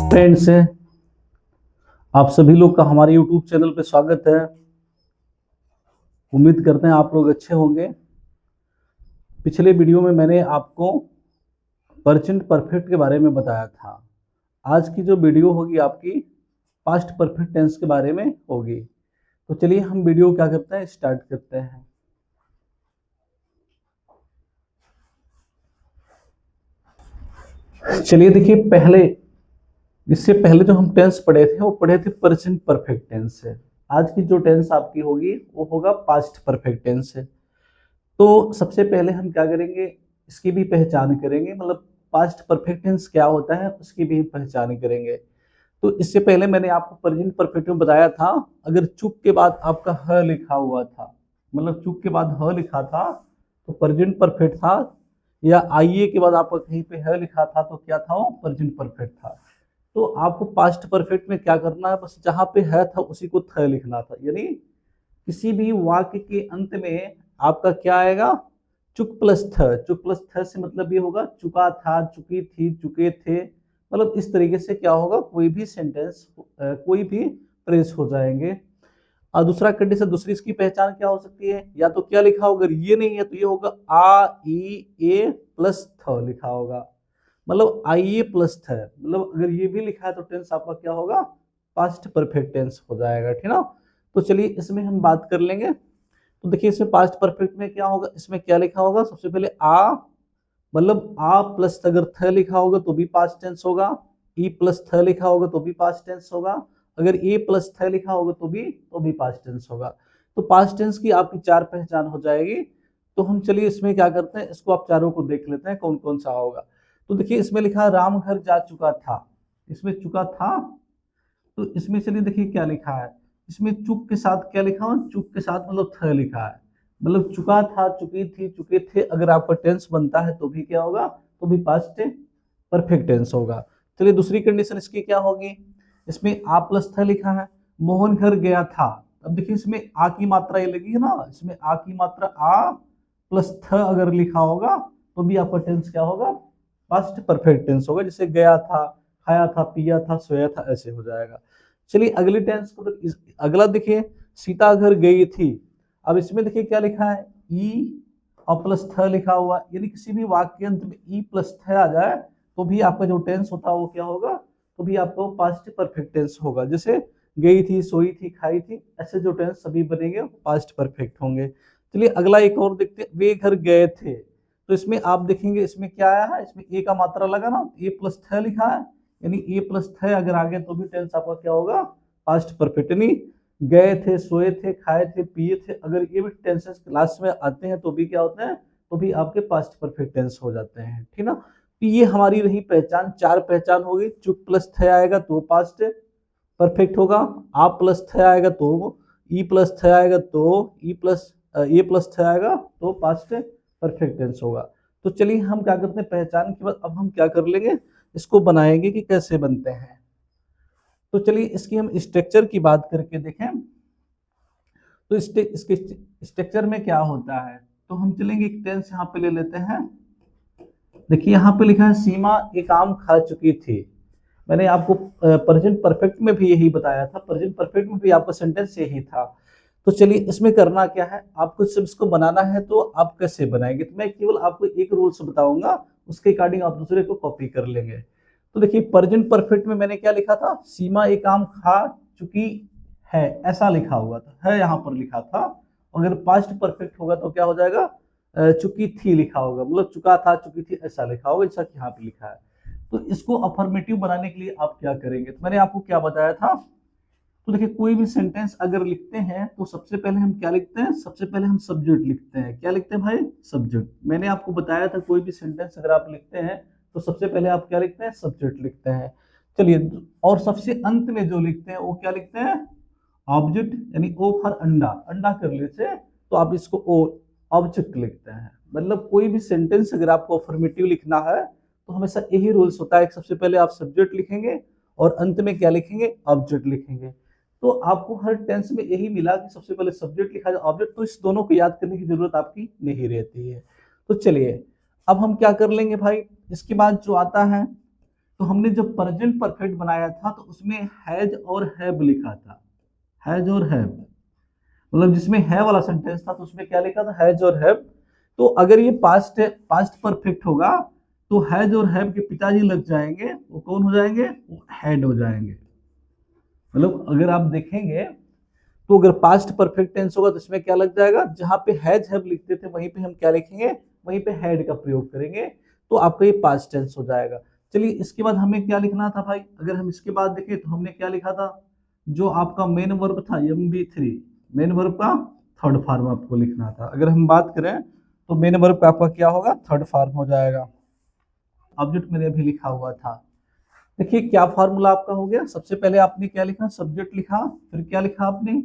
Friends, आप सभी लोग का हमारे YouTube चैनल पे स्वागत है। उम्मीद करते हैं आप लोग अच्छे होंगे। पिछले वीडियो में मैंने आपको प्रेजेंट परफेक्ट के बारे में बताया था। आज की जो वीडियो होगी आपकी पास्ट परफेक्ट टेंस के बारे में होगी। तो चलिए हम वीडियो क्या करते हैं, स्टार्ट करते हैं। चलिए देखिए, इससे पहले जो हम टेंस पढ़े थे वो पढ़े थे प्रेजेंट परफेक्ट टेंस से। आज की जो टेंस आपकी होगी वो होगा पास्ट परफेक्ट टेंस से। तो सबसे पहले हम क्या करेंगे, इसकी भी पहचान करेंगे, मतलब पास्ट परफेक्ट टेंस क्या होता है उसकी भी पहचान करेंगे। तो इससे पहले मैंने आपको प्रेजेंट परफेक्ट में बताया था, अगर चुक के बाद आपका ह लिखा हुआ था, मतलब चुक के बाद ह लिखा था तो प्रेजेंट परफेक्ट था, या आइए के बाद आपका कहीं पे ह लिखा था तो क्या था, वो प्रेजेंट परफेक्ट था। तो आपको पास्ट परफेक्ट में क्या करना है, बस जहां पे है था उसी को थ लिखना था। यानी किसी भी वाक्य के अंत में आपका क्या आएगा, चुक प्लस थ। चुक प्लस थ से मतलब ये होगा चुका था, चुकी थी, चुके थे। मतलब इस तरीके से क्या होगा, कोई भी सेंटेंस, कोई भी फ्रेज हो जाएंगे। और दूसरा कंडीशन, दूसरी इसकी पहचान क्या हो सकती है, या तो क्या लिखा होगा, अगर ये नहीं है तो ये होगा आ ई ए प्लस थ लिखा होगा। मतलब आई ए प्लस थ, मतलब अगर ये भी लिखा है तो टेंस आपका क्या होगा, पास्ट परफेक्ट टेंस हो जाएगा। ठीक ना। तो चलिए इसमें हम बात कर लेंगे। तो देखिए इसमें पास्ट परफेक्ट में क्या होगा, इसमें क्या लिखा होगा, सबसे पहले आ, मतलब आ प्लस अगर थ लिखा होगा तो भी पास्ट टेंस होगा। ई प्लस थ लिखा होगा तो भी पास्ट टेंस होगा। अगर ए प्लस थ लिखा होगा तो भी पास्ट टेंस होगा। तो पास्ट टेंस की आपकी चार पहचान हो जाएगी। तो हम चलिए इसमें क्या करते हैं, इसको आप चारों को देख लेते हैं कौन कौन सा होगा। तो देखिए इसमें लिखा है राम घर जा चुका था, इसमें चुका था। तो इसमें चलिए देखिए क्या लिखा है, इसमें चुक के साथ क्या लिखा हुआ, चुक के साथ मतलब थ लिखा है। मतलब चुका था, चुकी थी, चुके थे, अगर आपका टेंस बनता है तो भी क्या होगा, तो भी पास्ट परफेक्ट टेंस होगा। चलिए दूसरी कंडीशन इसकी क्या होगी, इसमें आ प्लस थ लिखा है, मोहन घर गया था। अब देखिए इसमें आ की मात्रा ये लगी है ना, इसमें आ की मात्रा आ प्लस थ अगर लिखा होगा तो भी आपका टेंस क्या होगा, पास्ट परफेक्ट टेंस होगा। जैसे गया था, खाया था, पिया था, सोया था, ऐसे हो जाएगा। चलिए अगली टेंस को अगला देखिए, सीता घर गई थी। अब इसमें देखिए क्या लिखा है, ई और प्लस थ लिखा हुआ, यानी किसी भी वाक्य के अंत में ई प्लस थ आ जाए तो भी आपका जो टेंस होता है वो क्या होगा, तो भी आपको पास्ट परफेक्ट टेंस होगा। जैसे गई थी, सोई थी, खाई थी, ऐसे जो टेंस सभी बनेंगे पास्ट परफेक्ट होंगे। चलिए अगला एक और देखते हैं, वे घर गए थे। तो इसमें आप देखेंगे इसमें क्या आया है, इसमें ए का मात्रा लगा ना, ए प्लस थ लिखा है, यानी ए प्लस थ अगर आ गया तो भी टेंस आपका क्या होगा, पास्ट परफेक्ट। यानी गए थे, सोए थे, खाए थे, पिए थे, अगर ये भी टेंसेस क्लास में आते हैं तो भी क्या होते हैं, तो भी आपके पास्ट परफेक्ट टेंस हो जाते हैं। ठीक ना। तो ये हमारी रही पहचान, चार पहचान होगी। चुक प्लस थ आएगा तो पास्ट परफेक्ट होगा, आप प्लस थ आएगा तो, ई प्लस थ आएगा तो, ई प्लस ए प्लस थ आएगा तो पास्ट परफेक्ट टेंस होगा। तो चलिए हम क्या करते हैं, पहचान के बाद अब हम क्या कर लेंगे, इसको बनाएंगे कि कैसे बनते हैं। तो चलिए इसकी हम स्ट्रक्चर की बात करके देखें। तो इसके स्ट्रक्चर में क्या होता है, तो हम चलेंगे एक टेंस यहाँ पे ले लेते हैं। देखिए यहाँ पे लिखा है सीमा एक आम खा चुकी थी। मैंने आपको प्रेजेंट परफेक्ट में भी यही बताया था, प्रेजेंट परफेक्ट में भी आपका सेंटेंस यही था। तो चलिए इसमें करना क्या है, आपको सिर्फ इसको बनाना है। तो आप कैसे बनाएंगे, तो मैं केवल आपको एक रूल्स बताऊंगा, उसके अकॉर्डिंग आप दूसरे को कॉपी कर लेंगे। तो देखिए प्रेजेंट परफेक्ट में मैंने क्या लिखा था, सीमा एक आम खा चुकी है, ऐसा लिखा हुआ था, है यहाँ पर लिखा था। अगर पास्ट परफेक्ट होगा तो क्या हो जाएगा, चुकी थी लिखा होगा, मतलब चुका था, चुकी थी, ऐसा लिखा होगा जैसा कि यहाँ पे लिखा है। तो इसको अफर्मेटिव बनाने के लिए आप क्या करेंगे, तो मैंने आपको क्या बताया था। तो देखिए कोई भी सेंटेंस अगर लिखते हैं तो सबसे पहले हम क्या लिखते हैं, सबसे पहले हम सब्जेक्ट लिखते हैं। क्या लिखते हैं भाई, सब्जेक्ट। मैंने आपको बताया था कोई भी सेंटेंस अगर आप लिखते हैं तो सबसे पहले आप क्या लिखते हैं, सब्जेक्ट लिखते हैं। चलिए, और सबसे अंत में जो लिखते हैं वो क्या लिखते हैं, ऑब्जेक्ट। यानी ओ फॉर अंडा, अंडा कर लेते तो आप इसको ओ ऑब्जेक्ट लिखते हैं। मतलब कोई भी सेंटेंस अगर आपको अफर्मेटिव लिखना है तो हमेशा यही रूल्स होता है कि सबसे पहले आप सब्जेक्ट लिखेंगे और अंत में क्या लिखेंगे, ऑब्जेक्ट लिखेंगे। तो आपको हर टेंस में यही मिला कि सबसे पहले सब्जेक्ट लिखा जाए, ऑब्जेक्ट। तो इस दोनों को याद करने की जरूरत आपकी नहीं रहती है। तो चलिए अब हम क्या कर लेंगे भाई, इसके बाद जो आता है तो हमने जब प्रेजेंट परफेक्ट बनाया था तो उसमें हैज और हैव लिखा था, हैज और हैव, मतलब जिसमें है वाला सेंटेंस था तो उसमें क्या लिखा था, हैज और हैव। तो अगर ये पास्ट पास्ट परफेक्ट होगा तो हैज और हैव के पिताजी लग जाएंगे, वो कौन हो जाएंगे, वो हैड हो जाएंगे। मतलब अगर आप देखेंगे तो अगर पास्ट परफेक्ट टेंस होगा तो इसमें क्या लग जाएगा, जहां पे हैज हैव लिखते थे वहीं पे हम क्या लिखेंगे, वहीं पे हैड का प्रयोग करेंगे, तो आपका ये पास्ट टेंस हो जाएगा। चलिए इसके बाद हमें क्या लिखना था भाई, अगर हम इसके बाद देखें तो हमने क्या लिखा था, जो आपका मेन वर्ब था MB3, मेन वर्ब का थर्ड फॉर्म आपको लिखना था। अगर हम बात करें तो मेन वर्ब का आपका क्या होगा, थर्ड फॉर्म हो जाएगा। ऑब्जेक्ट मैंने अभी लिखा हुआ था, देखिए क्या फार्मूला आपका हो गया। सबसे पहले आपने क्या लिखा, सब्जेक्ट लिखा, फिर क्या लिखा आपने,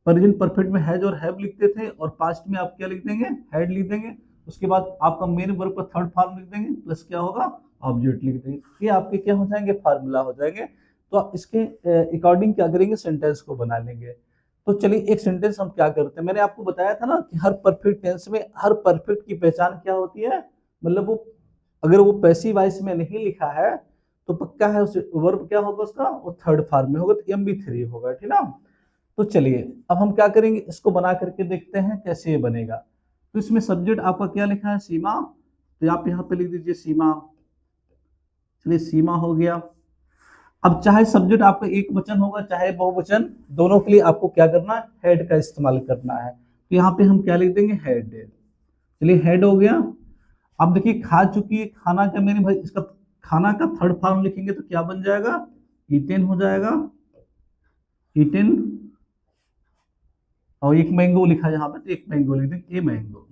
प्रेजेंट परफेक्ट में हैज और हैव लिखते थे और पास्ट में आप क्या लिख देंगे, हैड लिख देंगे। उसके बाद आपका मेन वर्ब का थर्ड फॉर्म लिख देंगे, प्लस क्या होगा, ऑब्जेक्ट लिख देंगे। ये आपके क्या हो जाएंगे, फार्मूला हो जाएंगे। तो आप इसके अकॉर्डिंग क्या करेंगे, सेंटेंस को बना लेंगे। तो चलिए एक सेंटेंस हम क्या करते हैं, मैंने आपको बताया था ना कि हर परफेक्ट टेंस में हर परफेक्ट की पहचान क्या होती है, मतलब वो अगर वो पैसिव वॉइस में नहीं लिखा है तो पक्का है उस वर्ब क्या होगा उसका, वो थर्ड फॉर्म में होगा, तो MB3 होगा, ठीक ना। तो चलिए अब हम क्या करेंगे, इसको बना करके देखते हैं कैसे ये बनेगा। तो इसमें सब्जेक्ट आपका क्या लिखा है, सीमा, तो आप यहाँ पे लिख दीजिए सीमा। चलिए सीमा हो गया। अब चाहे सब्जेक्ट आपका एक वचन होगा चाहे बहुवचन, दोनों के लिए आपको क्या करना है, हेड का इस्तेमाल करना है। तो यहाँ पे हम क्या लिख देंगे, हेड। चलिए हेड हो गया। अब देखिए खा चुकी है, खाना का मेरे भाई, इसका खाना का थर्ड फॉर्म लिखेंगे तो क्या बन जाएगा, ईटेन हो जाएगा, ईटेन। और एक मैंगो लिखा है यहाँ पे तो एक मैंगो लिख देंगे, ए मैंगो।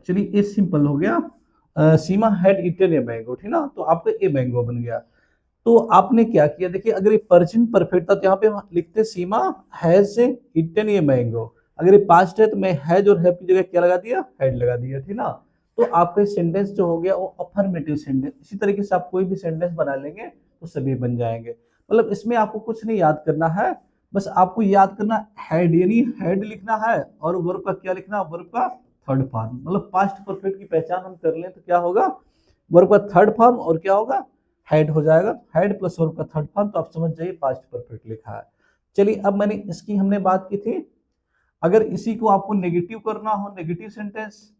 चलिए ये सिंपल हो गया। सीमा हैड ईटन ए मैंगो, ठीक ना, तो आपका ए मैंगो बन गया। तो आपने क्या किया, देखिए अगर ये प्रेजेंट परफेक्ट था तो यहाँ पे हम लिखते सीमा हैज ईटन ए मैंगो। अगर ये पास्ट है तो मैं हैज और हैव की जगह क्या लगा दिया, हैड लगा दिया, ठीक ना। तो आपका सेंटेंस जो हो गया वो अफर्मेटिव सेंटेंस। इसी तरीके से आप कोई भी सेंटेंस बना लेंगे तो सभी बन जाएंगे। मतलब इसमें आपको कुछ नहीं याद करना है, बस आपको याद करना हैड, यानी हैड लिखना है और वर्ब का क्या लिखना, वर्ब का थर्ड फॉर्म। मतलब पास्ट परफेक्ट की पहचान हम कर लें तो क्या होगा, वर्ब का थर्ड फॉर्म और क्या होगा, हेड हो जाएगा। हेड प्लस वर्ब का थर्ड फॉर्म, तो आप समझ जाइए पास्ट परफेक्ट लिखा है। चलिए अब मैंने इसकी हमने बात की थी, अगर इसी को आपको नेगेटिव करना हो, नेगेटिव सेंटेंस,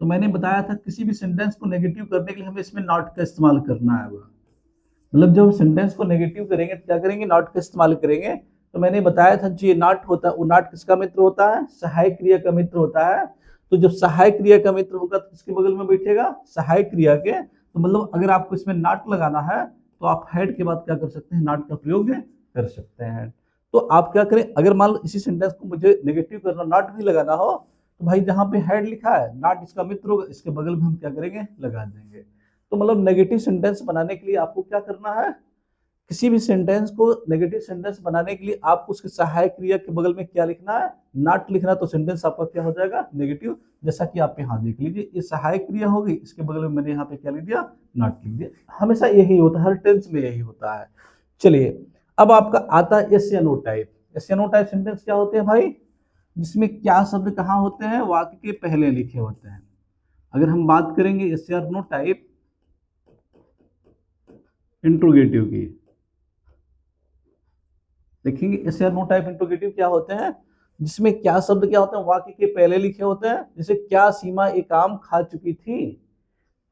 तो मैंने बताया था किसी भी सेंटेंस को नेगेटिव करने के लिए हमें इसमें नॉट का इस्तेमाल करना है। मतलब जब हम सेंटेंस को नेगेटिव करेंगे तो क्या करेंगे, नॉट का इस्तेमाल करेंगे। तो मैंने बताया था जो ये नॉट होता है वो नॉट किसका मित्र होता है, सहायक क्रिया का मित्र होता है। तो जब सहायक क्रिया का मित्र होगा तो किसके बगल में बैठेगा, सहायक क्रिया के। तो मतलब अगर आपको इसमें नॉट लगाना है तो आप हेड के बाद क्या कर सकते हैं, नॉट का प्रयोग कर सकते हैं। तो आप क्या करें, अगर मान लो इसी सेंटेंस को मुझे नेगेटिव करना, नॉट भी लगाना हो, तो भाई जहां पे हेड लिखा है नॉट इसका मित्र होगा, इसके बगल में हम क्या करेंगे, लगा देंगे। तो मतलब नेगेटिव सेंटेंस बनाने के लिए आपको क्या करना है, किसी भी सेंटेंस को नेगेटिव सेंटेंस बनाने के लिए आपको उसके सहायक क्रिया के बगल में क्या लिखना है, नॉट लिखना, तो सेंटेंस आपका क्या हो जाएगा, नेगेटिव। जैसा कि आप यहाँ देख लीजिए ये सहायक क्रिया होगी, इसके बगल में मैंने यहाँ पे क्या लिख दिया, नॉट लिख दिया। हमेशा यही होता है, हर टेंस में यही होता है। चलिए अब आपका आता है एस या नो टाइप। एस या नो टाइप सेंटेंस क्या होते हैं भाई, जिसमें क्या शब्द कहाँ होते हैं, वाक्य के पहले लिखे होते हैं। अगर हम बात करेंगे एस या नो टाइप इंट्रोगेटिव की, देखेंगे एस या नो टाइप इंट्रोगेटिव क्या होते हैं, जिसमें क्या शब्द क्या होते हैं, वाक्य के पहले लिखे होते हैं। जैसे क्या सीमा एक आम खा चुकी थी,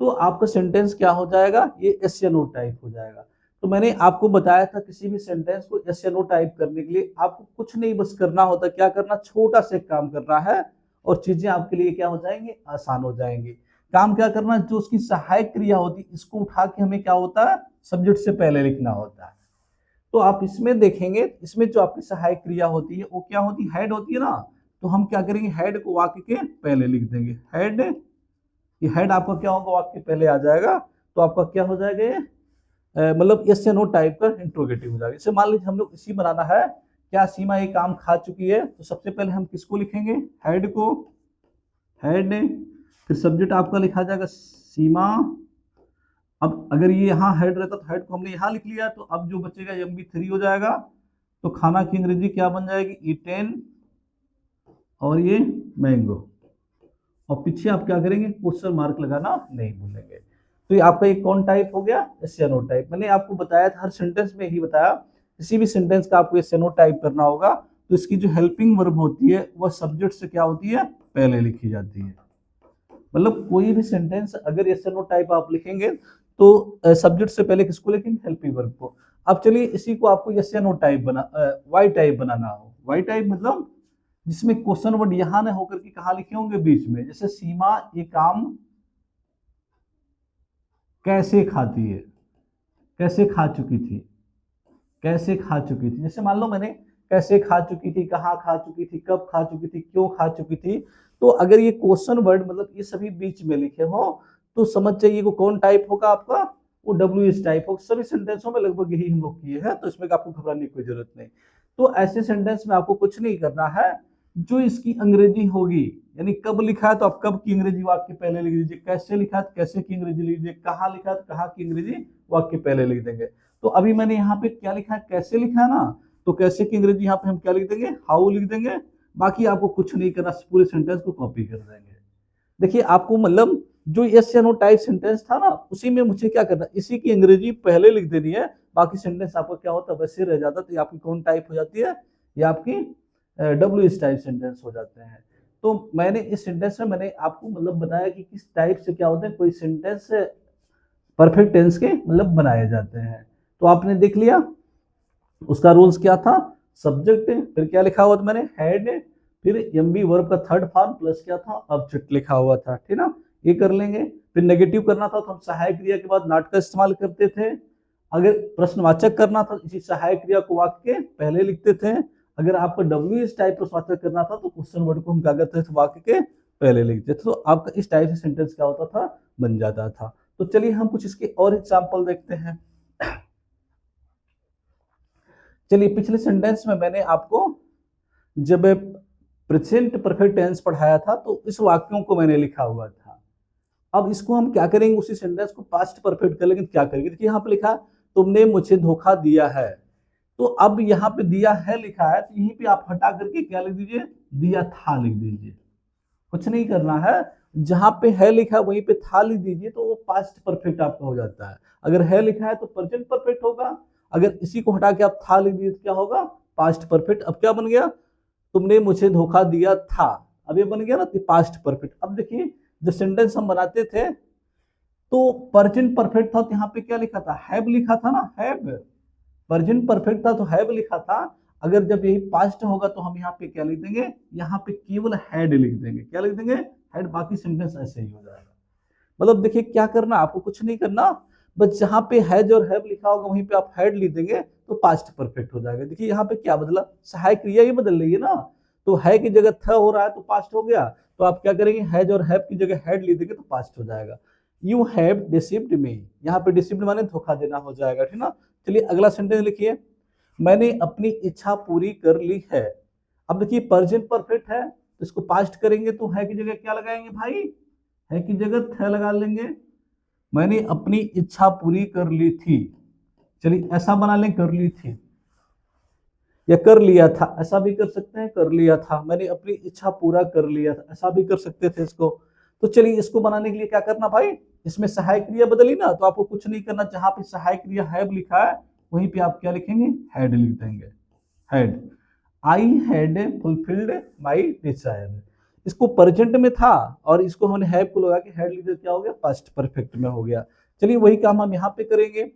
तो आपका सेंटेंस क्या हो जाएगा, ये एस या नो टाइप हो जाएगा। तो मैंने आपको बताया था किसी भी सेंटेंस को एस या नो टाइप करने के लिए आपको कुछ नहीं बस करना होता, क्या करना, छोटा से काम करना है और चीजें आपके लिए क्या हो जाएंगी, आसान हो जाएंगी। काम क्या करना, जो उसकी सहायक क्रिया होती है इसको उठा के हमें क्या होता है, सब्जेक्ट से पहले लिखना होता है। तो आप इसमें देखेंगे, इसमें जो आपकी सहायक क्रिया होती है वो क्या होती है, हेड होती है ना। तो हम क्या करेंगे, हेड को वाक्य के पहले लिख देंगे, हेड। ये हेड आपका क्या होगा, वाक्य के पहले आ जाएगा। तो आपका क्या हो जाएगा ये, मतलब यस या नो टाइप का इंट्रोगेटिव हो जाएगा। जैसे मान लीजिए हम लोग इसी बनाना है, क्या सीमा एक आम खा चुकी है, तो सबसे पहले हम किसको लिखेंगे, हेड को, हेड। फिर सब्जेक्ट आपका लिखा जाएगा सीमा। अब अगर ये यहाँ हेड रहता तो हेड को हमने यहाँ लिख लिया, तो अब जो बचेगा MB3 हो जाएगा। तो खाना की अंग्रेजी क्या बन जाएगी, ईटेन और ये मैंगो। और पीछे आप क्या करेंगे, क्वेश्चन मार्क लगाना नहीं भूलेंगे। तो ये आपका एक कौन टाइप हो गया, एस या नो टाइप। मैंने आपको बताया था, हर सेंटेंस में ही बताया, किसी भी सेंटेंस का आपको एस या नो टाइप करना होगा तो इसकी जो हेल्पिंग वर्ब होती है वह सब्जेक्ट से क्या होती है, पहले लिखी जाती है। मतलब कोई भी सेंटेंस अगर एस या नो टाइप आप लिखेंगे तो सब्जेक्ट से पहले किसको लिखेंगे, हेल्पिंग वर्ब को। अब चलिए इसी को आपको एस या नो टाइप वाई टाइप बनाना हो। वाई टाइप मतलब जिसमें क्वेश्चन वर्ड यहां न होकर के कहा लिखे होंगे, बीच में। जैसे सीमा ये काम कैसे खाती है, कैसे खा चुकी थी, कैसे खा चुकी थी। जैसे मान लो मैंने कैसे खा चुकी थी, कहाँ खा चुकी थी, कब खा चुकी थी, क्यों खा चुकी थी। तो अगर ये क्वेश्चन वर्ड मतलब ये सभी बीच में लिखे हो तो समझ जाइए वो कौन टाइप होगा आपका, वो डब्ल्यू एस टाइप होगा। सभी सेंटेंसों में लगभग यही हम लोग किए हैं, तो इसमें आपको घबराने की कोई जरूरत नहीं। तो ऐसे सेंटेंस में आपको कुछ नहीं करना है, जो इसकी अंग्रेजी होगी, यानी कब लिखा है तो आप कब की अंग्रेजी वाक्य पहले लिख दीजिए, कैसे लिखा है तो कैसे की अंग्रेजी लिख दीजिए, कहाँ लिखा है तो कहाँ की अंग्रेजी वाक्य पहले लिख देंगे। तो अभी मैंने यहाँ पे क्या लिखा है, कैसे लिखा है ना, तो कैसे की अंग्रेजी यहाँ पे हम क्या लिख देंगे, हाउ लिख देंगे। बाकी आपको कुछ नहीं करना, पूरे सेंटेंस को कॉपी कर देंगे। देखिए आपको मतलब जो यस या नो टाइप सेंटेंस था ना, उसी में मुझे क्या करना, इसी की अंग्रेजी पहले लिख देनी है। बाकी सेंटेंस आपका क्या होता है, वैसे रह जाता। तो ये आपकी कौन टाइप हो जाती है, ये आपकी डब्ल्यू एस टाइप सेंटेंस हो जाते हैं। तो मैंने इस सेंटेंस में मैंने आपको मतलब बताया कि किस टाइप से क्या होता है, कोई सेंटेंस परफेक्ट टेंस के मतलब बनाए जाते हैं। तो आपने देख लिया उसका रूल्स क्या था, सब्जेक्ट, फिर क्या लिखा हुआ था मैंने, हैड, फिर एमबी वर्ब का थर्ड फॉर्म प्लस क्या था, ऑब्जेक्ट लिखा हुआ था, ठीक ना। ये कर लेंगे। फिर नेगेटिव करना था तो हम सहायक क्रिया के बाद नॉट का इस्तेमाल करते थे। अगर प्रश्नवाचक करना था इसी सहायक क्रिया को वाक्य के पहले लिखते थे। अगर आपको डब्ल्यू इस टाइप प्रश्नवाचक करना था तो क्वेश्चन वर्ड को हम क्या करते थे, वाक्य के पहले लिखते थे। तो आपका इस टाइप से सेंटेंस क्या होता था, बन जाता था। तो चलिए हम कुछ इसके और एग्जाम्पल देखते हैं। चलिए पिछले सेंटेंस में मैंने आपको जब प्रेजेंट परफेक्ट टेंस पढ़ाया था तो इस वाक्यों को मैंने लिखा हुआ था। अब इसको हम क्या करेंगे, उसी सेंटेंस को पास्ट परफेक्ट कर लेंगे। क्या करेंगे, देखिए यहाँ पे लिखा तुमने मुझे धोखा दिया है। तो अब यहाँ पे दिया है लिखा है, तो यहीं पे आप हटा करके क्या लिख दीजिए, दिया था लिख दीजिए। कुछ नहीं करना है, जहां पे है लिखा है वहीं पे था लिख दीजिए, तो वो पास्ट परफेक्ट आपका हो जाता है। अगर है लिखा है तो प्रेजेंट परफेक्ट होगा, अगर इसी को हटा के आप था लिख दीजिए तो क्या होगा, पास्ट परफेक्ट। अब क्या बन गया, तुमने मुझे धोखा दिया था। अब ये बन गया ना पास्ट परफेक्ट। अब देखिए जो सेंटेंस हम बनाते थे तो प्रेजेंट परफेक्ट था, तो यहाँ पे क्या लिखा था, हैव लिखा था ना, हैव। प्रेजेंट परफेक्ट था तो हैव लिखा था। अगर जब यही पास्ट होगा तो हम यहाँ पे क्या लिख देंगे, यहाँ पे केवल हैड लिख देंगे। क्या लिख देंगे, हैड। बाकी सेंटेंस ऐसे ही हो जाएगा। मतलब देखिए क्या करना, आपको कुछ नहीं करना, बस जहां पे हैज और हैव लिखा होगा वहीं पे आप हैड लिख देंगे तो पास्ट परफेक्ट हो जाएगा। देखिए यहाँ पे क्या बदला, सहायक क्रिया ही बदल रही है ना। तो है की जगह था हो रहा है तो पास्ट हो गया, तो आप क्या करेंगे, हैज और हैव की जगह हैड लिख देंगे तो पास्ट हो जाएगा। यू हैव डिसीव्ड मी, यहाँ पे डिसीव्ड माने धोखा देना हो जाएगा, ठीक ना। चलिए अगला सेंटेंस लिखिए, मैंने अपनी इच्छा पूरी कर ली है। अब देखिए प्रेजेंट परफेक्ट है तो इसको पास्ट करेंगे तो है की जगह क्या लगाएंगे भाई, है की जगह थ लगा लेंगे। मैंने अपनी इच्छा पूरी कर ली थी। चलिए ऐसा बना लें, कर ली थी, या कर लिया था, ऐसा भी कर सकते हैं, कर लिया था। मैंने अपनी इच्छा पूरा कर लिया था, ऐसा भी कर सकते थे इसको। तो चलिए इसको बनाने के लिए क्या करना भाई, इसमें सहायक क्रिया बदली ना, तो आपको कुछ नहीं करना, जहां पे सहायक क्रिया हैव लिखा है वहीं पे आप क्या लिखेंगे, हैड लिख देंगे। Had, I had fulfilled my desire. इसको प्रेजेंट में था और इसको हमने हैव को लगा के हैड लिख दिया, क्या हो गया, पास्ट परफेक्ट में हो गया। चलिए वही काम हम यहाँ पे करेंगे,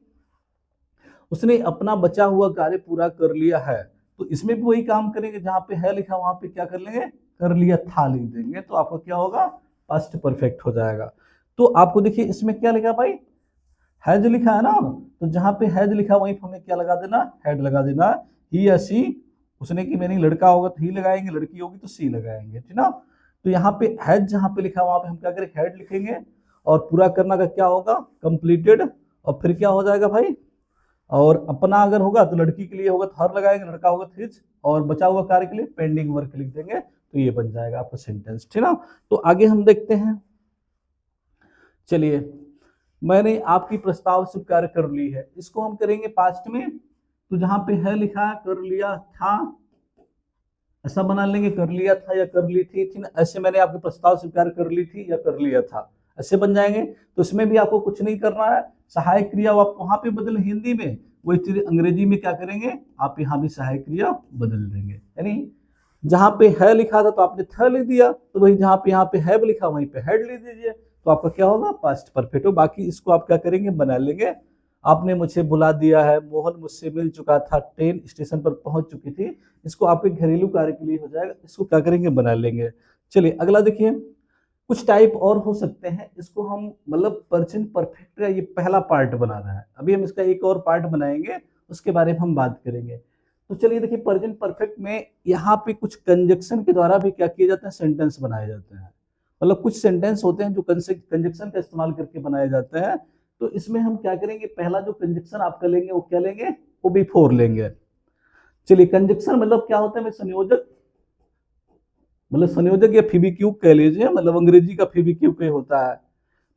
उसने अपना बचा हुआ कार्य पूरा कर लिया है। तो इसमें भी वही काम करेंगे, जहां पे है लिखा वहां पे क्या कर लेंगे, कर लिया था लिख देंगे, तो आपका क्या होगा, पास्ट परफेक्ट हो जाएगा। तो आपको देखिए इसमें क्या लिखा भाई, हैज लिखा है ना, तो जहां पे हैज लिखा वहीं पे हमें क्या लगा देना, हैड लगा देना। ही या सी, उसने की मैंने लड़का होगा तो ही लगाएंगे, लड़की होगी तो सी लगाएंगे, ठीक ना। तो यहाँ पे हैज जहां पे लिखा वहां पे हम क्या करें, हैड लिखेंगे। और पूरा करना का क्या होगा, कंप्लीटेड। और फिर क्या हो जाएगा भाई, और अपना अगर होगा तो लड़की के लिए होगा तो हर लगाएंगे, लड़का होगा तो हिज, और बचा हुआ कार्य के लिए पेंडिंग वर्क लिख देंगे, तो ये बन जाएगा आपका सेंटेंस, ठीक ना। तो आगे हम देखते हैं। चलिए, मैंने आपकी प्रस्ताव स्वीकार कर ली है, इसको हम करेंगे पास्ट में। तो जहां पे है लिखा है कर लिया था, ऐसा बना लेंगे कर लिया था या कर ली थी ना, ऐसे मैंने आपके प्रस्ताव स्वीकार कर ली थी या कर लिया था, ऐसे बन जाएंगे। तो इसमें भी आपको कुछ नहीं करना है, सहायक क्रिया आप वहां पे बदल हिंदी में, वही चीज अंग्रेजी में क्या करेंगे, आप यहाँ भी सहायक क्रिया बदल देंगे। यानी जहां पे है लिखा था तो आपने थ लिख दिया, तो वही जहां पे यहाँ पे हैव लिखा वहीं पे हैड लिख दीजिए, तो आपका क्या होगा, पास्ट परफेक्ट हो। बाकी इसको आप क्या करेंगे, बना लेंगे। आपने मुझे बुला दिया है, मोहन मुझसे मिल चुका था, ट्रेन स्टेशन पर पहुंच चुकी थी, इसको आपके घरेलू कार्य के लिए हो जाएगा, इसको क्या करेंगे, बना लेंगे। चलिए अगला देखिए, कुछ टाइप और हो सकते हैं, इसको हम मतलब प्रेजेंट परफेक्ट का ये पहला पार्ट बना रहा है, अभी हम इसका एक और पार्ट बनाएंगे, उसके बारे में हम बात करेंगे। तो चलिए देखिए, प्रेजेंट परफेक्ट में यहाँ पे कुछ कंजक्शन के द्वारा भी क्या किए जाते हैं, सेंटेंस बनाए जाते हैं। मतलब कुछ सेंटेंस होते हैं जो कंजक्शन का इस्तेमाल करके बनाए जाते हैं। तो इसमें हम क्या करेंगे, पहला जो कंजक्शन आपका लेंगे वो क्या लेंगे, वो बिफोर लेंगे। चलिए कंजक्शन मतलब क्या होता है, संयोजक, मतलब संयोजक या फीबीक्यूब कह लीजिए, मतलब अंग्रेजी का फीबीक्यूब के होता है।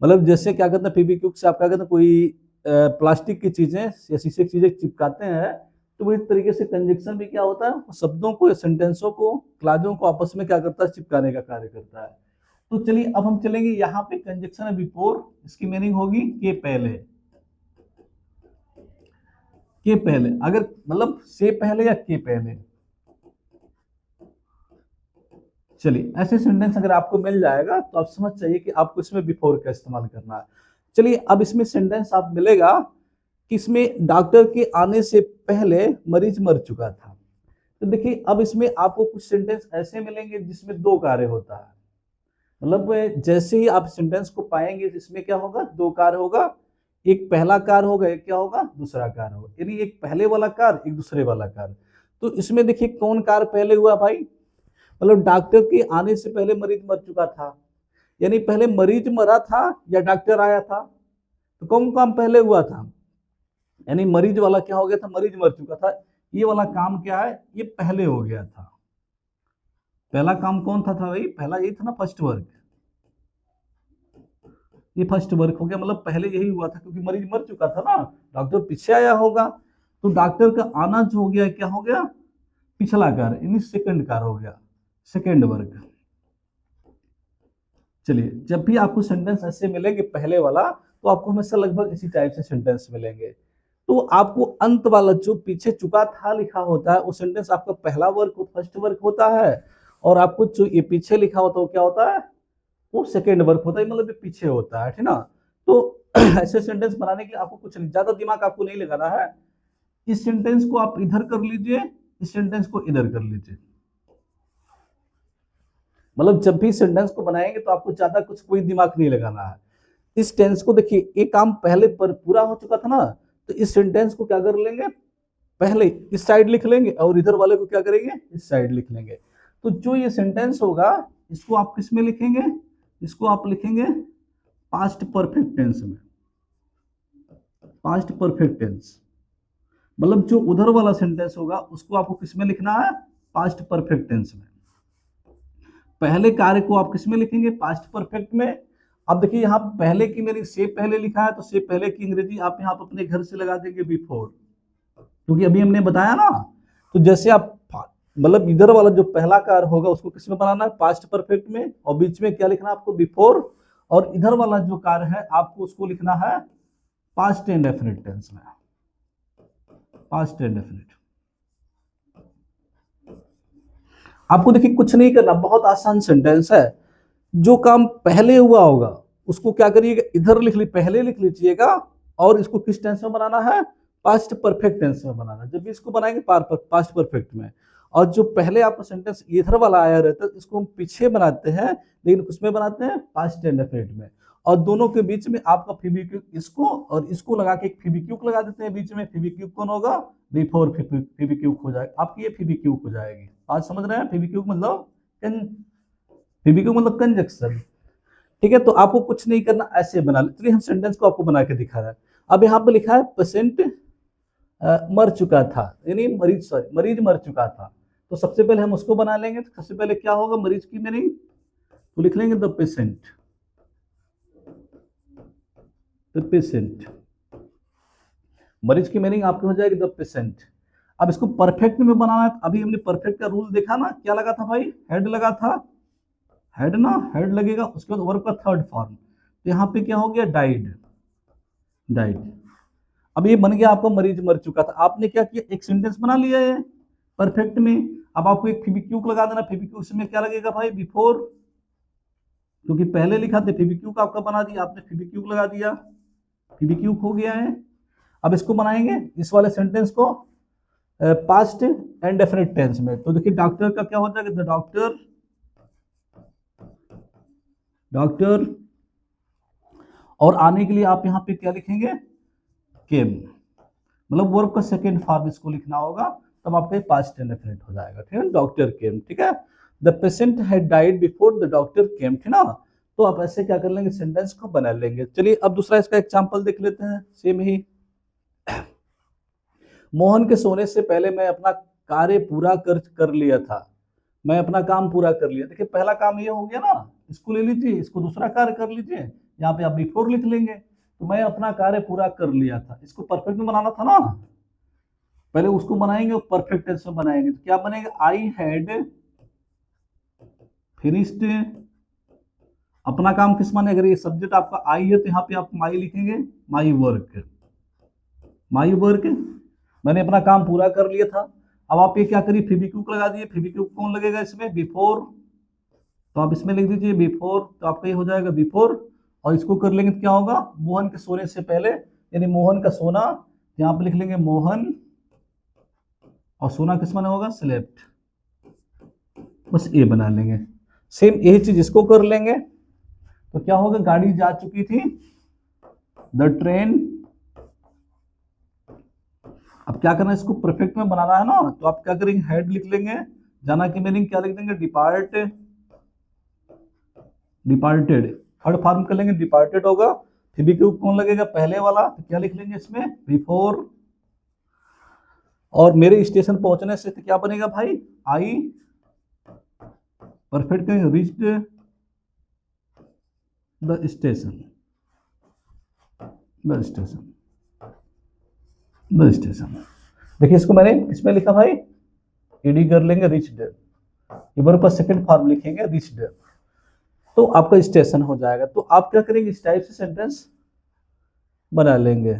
मतलब जैसे क्या कहते हैं, फीबीक्यूब से आप क्या कहते हैं, कोई प्लास्टिक की चीजें या शीशे की चीजें चिपकाते हैं, तो वो इस तरीके से कंजक्शन भी क्या होता है, शब्दों को या सेंटेंसों को, क्लाजों को आपस में क्या करता है, चिपकाने का कार्य करता है। तो चलिए अब हम चलेंगे यहाँ पे, कंजक्शन है बिफोर, इसकी मीनिंग होगी के पहले, के पहले, अगर मतलब से पहले या के पहले। चलिए ऐसे सेंटेंस अगर आपको मिल जाएगा तो आप समझ जाइए कि आपको इसमें बिफोर का इस्तेमाल करना है। चलिए अब इसमें सेंटेंस आप मिलेगा कि इसमें डॉक्टर के आने से पहले मरीज मर चुका था। तो देखिए अब इसमें आपको कुछ सेंटेंस ऐसे मिलेंगे जिसमें दो कार्य होता है, मतलब जैसे ही आप सेंटेंस को पाएंगे इसमें क्या होगा, दो कार्य होगा, एक पहला कार्य होगा, एक क्या होगा, दूसरा कार्य होगा, यानी एक पहले वाला कार्य, एक दूसरे वाला कार्य। तो इसमें देखिए कौन कार्य पहले हुआ भाई, मतलब डॉक्टर के आने से पहले मरीज मर चुका था, यानी पहले मरीज मरा था या डॉक्टर आया था, तो कौन काम पहले हुआ था, यानी मरीज वाला क्या हो गया था, मरीज मर चुका था, ये वाला काम क्या है, ये पहले हो गया था। पहला काम कौन था भाई, पहला यही था ना, फर्स्ट वर्क, ये फर्स्ट वर्क हो गया, मतलब पहले यही हुआ था क्योंकि मरीज मर चुका था ना, डॉक्टर पीछे आया होगा, तो डॉक्टर का आना जो हो गया क्या हो गया, पिछला कार्य, यानी सेकंड कार्य हो गया, सेकंड वर्क। चलिए जब भी आपको सेंटेंस ऐसे मिलेंगे पहले वाला, तो आपको हमेशा लगभग इसी टाइप से सेंटेंस मिलेंगे। तो आपको अंत वाला जो पीछे चुका था लिखा होता है, वो सेंटेंस आपका पहला वर्क, फर्स्ट वर्क होता है, और आपको जो ये पीछे लिखा होता है वो क्या होता है, वो सेकेंड वर्क होता है, मतलब ये पीछे होता है, ठीक ना। तो ऐसे सेंटेंस बनाने के लिए आपको कुछ नहीं, ज्यादा दिमाग आपको नहीं लगाना है, इस सेंटेंस को आप इधर कर लीजिए, इस सेंटेंस को इधर कर लीजिए। मतलब जब भी सेंटेंस को बनाएंगे तो आपको ज्यादा कुछ कोई दिमाग नहीं लगाना है। इस टेंस को देखिए, एक काम पहले पर पूरा हो चुका था ना, तो इस सेंटेंस को क्या कर लेंगे, पहले इस साइड लिख लेंगे और इधर वाले को क्या करेंगे, इस साइड लिख लेंगे। तो जो ये सेंटेंस होगा इसको आप किस में लिखेंगे, इसको आप लिखेंगे पास्ट परफेक्ट टेंस में, पास्ट परफेक्ट टेंस। मतलब जो उधर वाला सेंटेंस होगा उसको आपको किस में लिखना है, पास्ट परफेक्ट टेंस में। पहले कार्य को आप किस में लिखेंगे, पास्ट परफेक्ट में। अब देखिए यहाँ पहले की मेरी से पहले लिखा है, तो से पहले की अंग्रेजी आप यहाँ पर अपने घर से लगा देंगे बिफोर, क्योंकि अभी हमने बताया ना। तो जैसे आप मतलब इधर वाला जो पहला कार्य होगा उसको किस में बनाना है, पास्ट परफेक्ट में, और बीच में क्या लिखना है आपको, बिफोर, और इधर वाला जो कार्य है आपको उसको लिखना है पास्ट इंडेफिनिट टेंस में, पास्ट इंडेफिनिट। आपको देखिए कुछ नहीं करना, बहुत आसान सेंटेंस है। जो काम पहले हुआ होगा उसको क्या करिएगा, इधर लिख ली, पहले लिख लीजिएगा, और इसको किस टेंस में बनाना है, पास्ट परफेक्ट टेंस में बनाना है। जब भी इसको बनाएंगे पास्ट परफेक्ट में, और जो पहले आपका सेंटेंस इधर वाला आया रहता है इसको हम पीछे बनाते हैं, लेकिन उसमें बनाते हैं पास्ट इंडेफिनिट में। और दोनों के बीच में आपका फीबीक्यूब, इसको और इसको लगा के एक फीबीक्यूब लगा देते हैं बीच में, फीबीक्यूब कौन होगा, बिफोर फीबीक्यूब हो जाएगा, आपकी ये फीबीक्यूब हो जाएगी। आज समझ रहे हैं, फीबीक्यूब मतलब फीबीक्यूब मतलब कंजक्शन। ठीक है, तो आपको कुछ नहीं करना, ऐसे बना ले। चलिए हम सेंटेंस को आपको बना के दिखा रहा है। अब यहाँ पे लिखा है पेशेंट मर चुका था, यानी मरीज, सॉरी मरीज मर चुका था। तो सबसे पहले हम उसको बना लेंगे, तो सबसे पहले क्या होगा, मरीज की मीनिंग, तो लिख लेंगे द पेशेंट, द पेशेंट, मरीज की मीनिंग आपकी हो जाएगी द पेशेंट। अब इसको परफेक्ट में बनाना है। अभी हमने परफेक्ट का रूल देखा ना, क्या लगा था भाई, हेड लगा था, हेड ना, हेड लगेगा, उसके बाद वर्ब का थर्ड फॉर्म, तो यहाँ पे क्या हो गया, डाइड, डाइड। अब ये बन गया आपका मरीज मर चुका था। आपने क्या किया, एक सेंटेंस बना लिया है परफेक्ट में। अब आपको एक फेविक्विक लगा देना, फेविक्विक में क्या लगेगा भाई, बिफोर, क्योंकि पहले लिखा था फेविक्विक आपका बना दिया, आपने फेविक्विक लगा दिया, फेविक्विक हो गया है। अब इसको बनाएंगे इस वाले सेंटेंस को पास्ट एंड डेफिनेट टेंस में। तो देखिए डॉक्टर का क्या होता है, डॉक्टर, डॉक्टर, और आने के लिए आप यहाँ पे क्या लिखेंगे, केम, मतलब वर्ब का सेकेंड फॉर्म इसको लिखना होगा, तब आपका पास्ट टेंस डेफिनेट हो जाएगा, ठीक है, डॉक्टर केम, ठीक है। The patient had died before the doctor केम, ठीक ना। तो आप ऐसे क्या कर लेंगे, सेंटेंस को बना लेंगे। चलिए अब दूसरा इसका एग्जांपल देख लेते हैं, सेम ही। मोहन के सोने से पहले मैं अपना कार्य पूरा कर लिया था, मैं अपना काम पूरा कर लिया। देखिए पहला काम ये हो गया ना, इसको ले लीजिए, इसको दूसरा कार्य कर लीजिए, यहाँ पे आप बिफोर लिख लेंगे, तो मैं अपना कार्य पूरा कर लिया था, इसको परफेक्ट में बनाना था ना, पहले उसको बनाएंगे और परफेक्ट टेंस में बनाएंगे। तो क्या बनेगा, आई हैड फिनिश्ड, अपना काम किस माने, अगर ये सब्जेक्ट आपका आई है तो यहाँ पे आप माई लिखेंगे, माई वर्क, माई वर्क, मैंने अपना काम पूरा कर लिया था। अब आप ये क्या करिए, फेविक्विक लगा दिए, फेविक्विक कौन लगेगा इसमें, बिफोर, तो आप इसमें लिख दीजिए बिफोर, तो आपका ये हो जाएगा बिफोर, और इसको कर लेंगे तो क्या होगा, मोहन के सोने से पहले, यानी मोहन का सोना, यहाँ पे लिख लेंगे मोहन, और सोना किस माने होगा, स्लेप्ट, बस ये बना लेंगे। सेम यही चीज इसको कर लेंगे, तो क्या होगा, गाड़ी जा चुकी थी, द ट्रेन, अब क्या करना है, इसको परफेक्ट में बनाना है ना, तो आप क्या करेंगे, हेड लिख लेंगे, जाना की मीनिंग क्या लिख देंगे, डिपार्ट, डिपार्टेड, थर्ड फॉर्म कर लेंगे, डिपार्टेड होगा, फेविक्विक कौन लगेगा, पहले वाला, तो क्या लिख लेंगे इसमें, बिफोर, और मेरे स्टेशन पहुंचने से तो क्या बनेगा भाई, आई, परफेक्ट करेंगे, reached the station, the station, the station. देखिए इसको मैंने किसमें लिखा भाई, ईडी कर लेंगे, रिच्ड, इधर पर सेकंड फॉर्म लिखेंगे, रिच्ड, तो आपका स्टेशन हो जाएगा। तो आप क्या करेंगे, इस टाइप से सेंटेंस बना लेंगे।